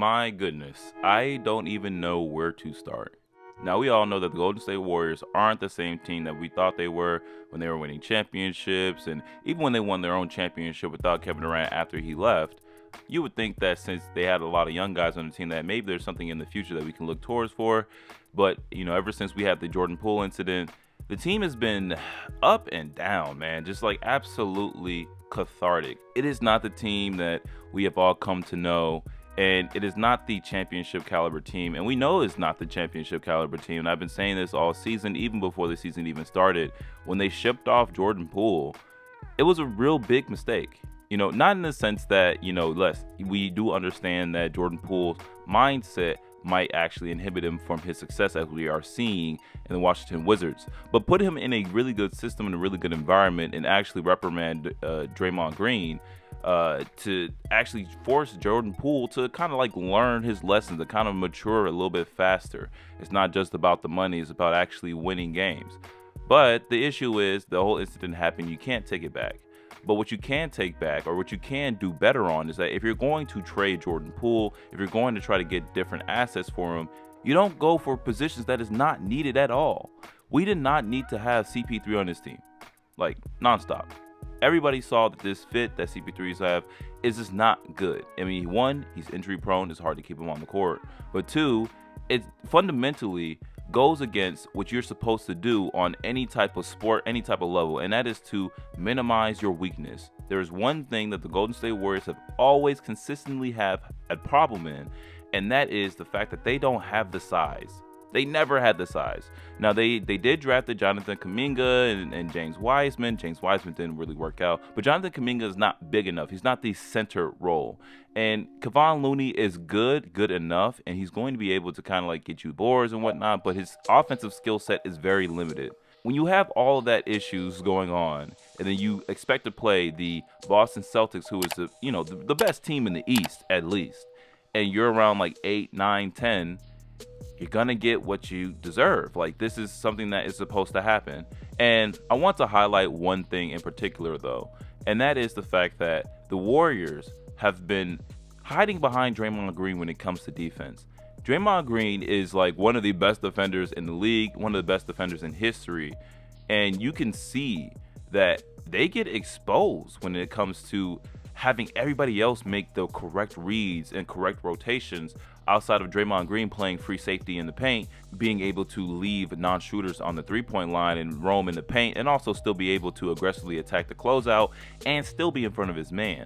My goodness, I don't even know where to start. Now, we all know that the Golden State Warriors aren't the same team that we thought they were when they were winning championships, and even when they won their own championship without Kevin Durant after he left. You would think that since they had a lot of young guys on the team, that maybe there's something in the future that we can look towards for. But, ever since we had the Jordan Poole incident, the team has been up and down, man. Just like absolutely cathartic. It is not the team that we have all come to know. And it is not the championship caliber team. And we know it's not the championship caliber team. And I've been saying this all season, even before the season even started. When they shipped off Jordan Poole, it was a real big mistake. Not in the sense that, we do understand that Jordan Poole's mindset might actually inhibit him from his success, as we are seeing in the Washington Wizards. But put him in a really good system, in a really good environment, and actually reprimand Draymond Green to actually force Jordan Poole to kind of like learn his lessons, to kind of mature a little bit faster. It's not just about the money, it's about actually winning games. But the issue is the whole incident happened. You can't take it back. But what you can take back, or what you can do better on, is that if you're going to trade Jordan Poole, if you're going to try to get different assets for him, you don't go for positions that is not needed at all. We did not need to have CP3 on this team, like nonstop. Everybody saw that this fit that CP3s have is just not good. I mean, one, he's injury prone. It's hard to keep him on the court. But two, it fundamentally goes against what you're supposed to do on any type of sport, any type of level, and that is to minimize your weakness. There is one thing that the Golden State Warriors have always consistently have a problem in, and that is the fact that they don't have the size. They never had the size. Now, they did draft Jonathan Kuminga and James Wiseman. James Wiseman didn't really work out. But Jonathan Kuminga is not big enough. He's not the center role. And Kevon Looney is good enough, and he's going to be able to kind of like get you boards and whatnot, but his offensive skill set is very limited. When you have all of that issues going on, and then you expect to play the Boston Celtics, who is the best team in the East, at least, and you're around like 8, 9, 10, you're going to get what you deserve. Like, this is something that is supposed to happen. And I want to highlight one thing in particular, though, and that is the fact that the Warriors have been hiding behind Draymond Green when it comes to defense. Draymond Green is like one of the best defenders in the league, one of the best defenders in history. And you can see that they get exposed when it comes to having everybody else make the correct reads and correct rotations outside of Draymond Green playing free safety in the paint, being able to leave non-shooters on the three-point line and roam in the paint, and also still be able to aggressively attack the closeout and still be in front of his man.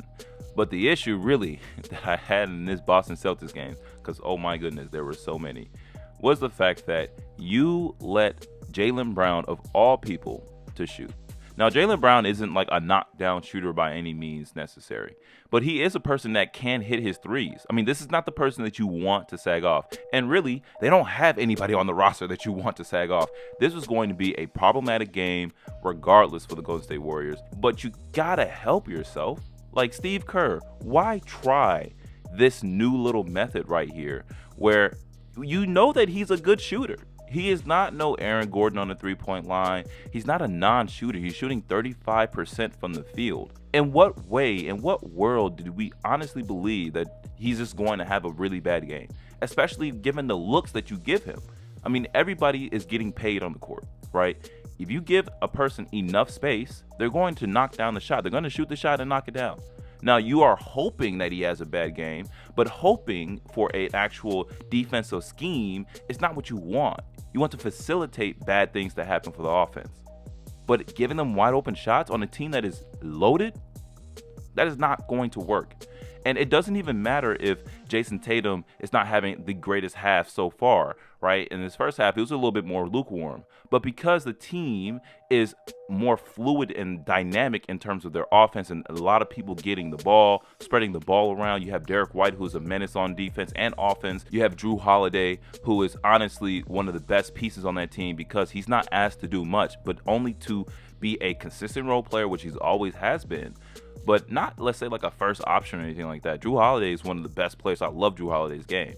But the issue really that I had in this Boston Celtics game, because oh my goodness, there were so many, was the fact that you let Jaylen Brown, of all people, to shoot. Now, Jaylen Brown isn't like a knockdown shooter by any means necessary, but he is a person that can hit his threes. I mean, this is not the person that you want to sag off. And really, they don't have anybody on the roster that you want to sag off. This was going to be a problematic game regardless for the Golden State Warriors, but you gotta help yourself. Like Steve Kerr, why try this new little method right here where you know that he's a good shooter? He is not no Aaron Gordon on the three-point line. He's not a non-shooter. He's shooting 35% from the field. In what way, in what world did we honestly believe that he's just going to have a really bad game? Especially given the looks that you give him. I mean, everybody is getting paid on the court, right? If you give a person enough space, they're going to knock down the shot. They're going to shoot the shot and knock it down. Now, you are hoping that he has a bad game, but hoping for an actual defensive scheme is not what you want. You want to facilitate bad things to happen for the offense. But giving them wide open shots on a team that is loaded, that is not going to work. And it doesn't even matter if Jason Tatum is not having the greatest half so far, right? In his first half, it was a little bit more lukewarm. But because the team is more fluid and dynamic in terms of their offense and a lot of people getting the ball, spreading the ball around, you have Derek White, who's a menace on defense and offense. You have Drew Holiday, who is honestly one of the best pieces on that team because he's not asked to do much, but only to be a consistent role player, which he's always has been. But not, let's say, like a first option or anything like that. Drew Holiday is one of the best players. I love Drew Holiday's game.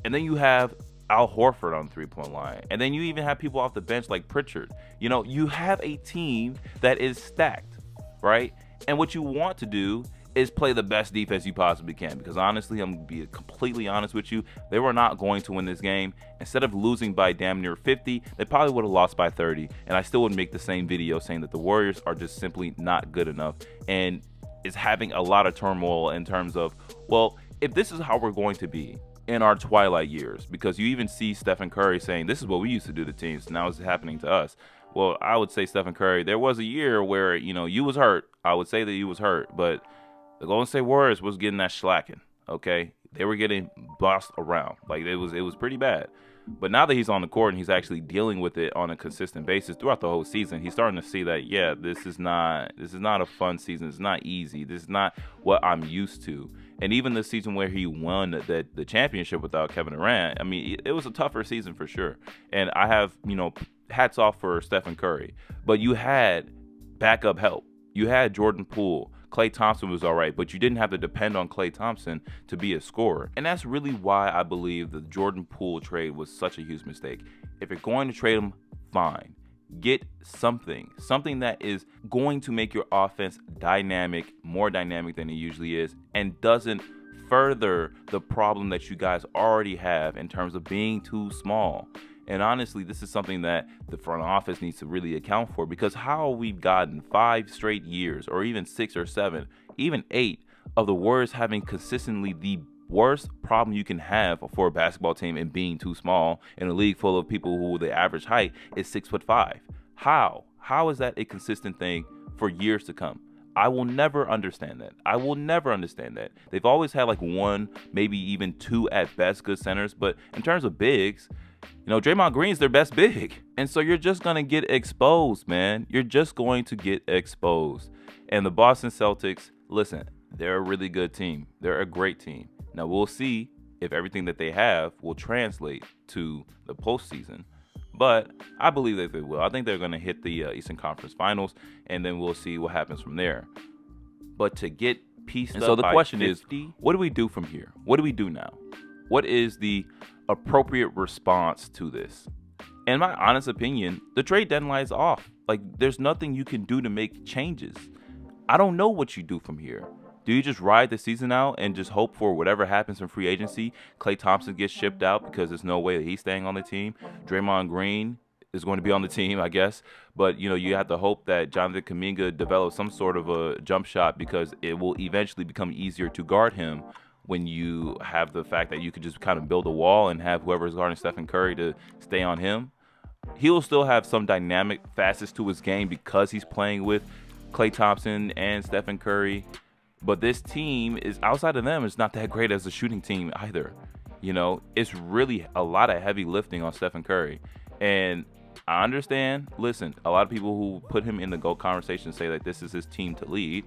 And then you have Al Horford on the three-point line. And then you even have people off the bench like Pritchard. You know, you have a team that is stacked, right? And what you want to do is play the best defense you possibly can. Because honestly, I'm going to be completely honest with you, they were not going to win this game. Instead of losing by damn near 50, they probably would have lost by 30. And I still would make the same video saying that the Warriors are just simply not good enough. And is having a lot of turmoil in terms of, well, if this is how we're going to be in our twilight years, because you even see Stephen Curry saying, this is what we used to do to teams, now it's happening to us. Well, I would say, Stephen Curry, there was a year where, you was hurt. I would say that you was hurt, but the Golden State Warriors was getting that slacking, okay? They were getting bossed around. Like, it was pretty bad. But now that he's on the court and he's actually dealing with it on a consistent basis throughout the whole season, he's starting to see that, yeah, this is not a fun season. It's not easy. This is not what I'm used to. And even the season where he won the championship without Kevin Durant, I mean, it was a tougher season for sure. And I have, hats off for Stephen Curry. But you had backup help. You had Jordan Poole. Klay Thompson was all right, but you didn't have to depend on Klay Thompson to be a scorer. And that's really why I believe the Jordan Poole trade was such a huge mistake. If you're going to trade him, fine. Get something that is going to make your offense dynamic, more dynamic than it usually is, and doesn't further the problem that you guys already have in terms of being too small. And honestly, this is something that the front office needs to really account for, because how we've gotten 5 straight years, or even 6 or 7, even 8 of the Warriors having consistently the worst problem you can have for a basketball team in being too small in a league full of people who the average height is 6'5". How is that a consistent thing for years to come? I will never understand that. They've always had like 1, maybe even 2 at best good centers, but in terms of bigs, Draymond Green's their best big. And so you're just going to get exposed, man. You're just going to get exposed. And the Boston Celtics, listen, they're a really good team. They're a great team. Now we'll see if everything that they have will translate to the postseason. But I believe that they will. I think they're going to hit the Eastern Conference Finals, and then we'll see what happens from there. But to get pieced up, so the question is, what do we do from here? What do we do now? What is the appropriate response to this? In my honest opinion, the trade deadline is off. Like, there's nothing you can do to make changes. I don't know what you do from here. Do you just ride the season out and just hope for whatever happens in free agency? Klay Thompson gets shipped out because there's no way that he's staying on the team. Draymond Green is going to be on the team, I guess. But, you have to hope that Jonathan Kuminga develops some sort of a jump shot, because it will eventually become easier to guard him when you have the fact that you could just kind of build a wall and have whoever's guarding Stephen Curry to stay on him. He'll still have some dynamic facets to his game because he's playing with Klay Thompson and Stephen Curry. But this team is, outside of them, it's not that great as a shooting team either. It's really a lot of heavy lifting on Stephen Curry. And I understand, listen, a lot of people who put him in the GOAT conversation say that this is his team to lead.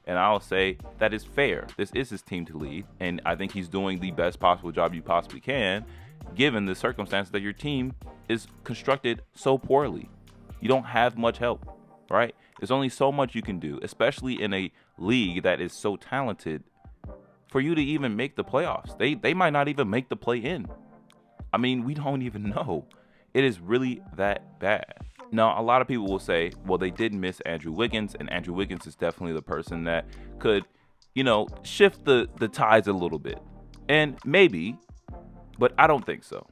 And I'll say that is fair. This is his team to lead. And I think he's doing the best possible job you possibly can, given the circumstances that your team is constructed so poorly. You don't have much help, right? There's only so much you can do, especially in a league that is so talented, for you to even make the playoffs. They might not even make the play-in. I mean, we don't even know. It is really that bad. Now, a lot of people will say, well, they did miss Andrew Wiggins, and Andrew Wiggins is definitely the person that could, shift the tides a little bit. And maybe, but I don't think so.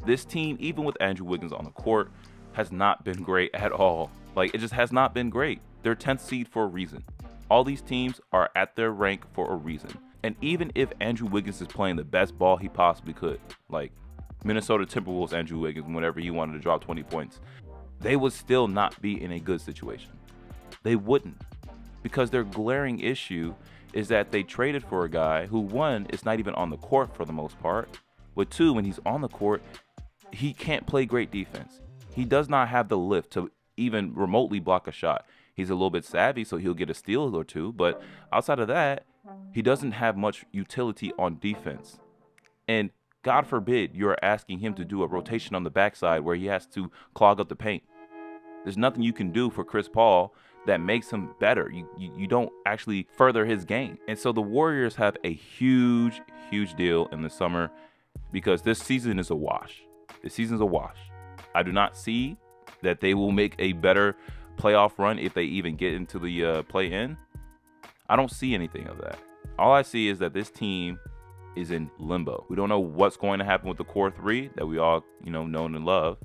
This team, even with Andrew Wiggins on the court, has not been great at all. Like, it just has not been great. They're 10th seed for a reason. All these teams are at their rank for a reason. And even if Andrew Wiggins is playing the best ball he possibly could, like Minnesota Timberwolves Andrew Wiggins, whenever he wanted to drop 20 points, they would still not be in a good situation. They wouldn't. Because their glaring issue is that they traded for a guy who, 1, is not even on the court for the most part, but 2, when he's on the court, he can't play great defense. He does not have the lift to even remotely block a shot. He's a little bit savvy, so he'll get a steal or 2, but outside of that, he doesn't have much utility on defense. And God forbid you're asking him to do a rotation on the backside where he has to clog up the paint. There's nothing you can do for Chris Paul that makes him better. You don't actually further his game. And so the Warriors have a huge, huge deal in the summer, because this season is a wash. This season's a wash. I do not see that they will make a better playoff run if they even get into the play-in. I don't see anything of that. All I see is that this team is in limbo. We don't know what's going to happen with the core three that we all, know and love.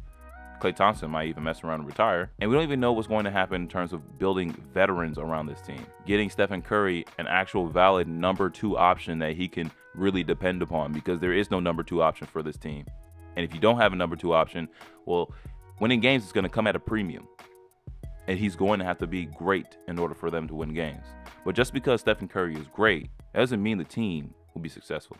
Klay Thompson might even mess around and retire. And we don't even know what's going to happen in terms of building veterans around this team. Getting Stephen Curry an actual valid number 2 option that he can really depend upon, because there is no number 2 option for this team. And if you don't have a number 2 option, well, winning games is going to come at a premium. And he's going to have to be great in order for them to win games. But just because Stephen Curry is great, that doesn't mean the team will be successful.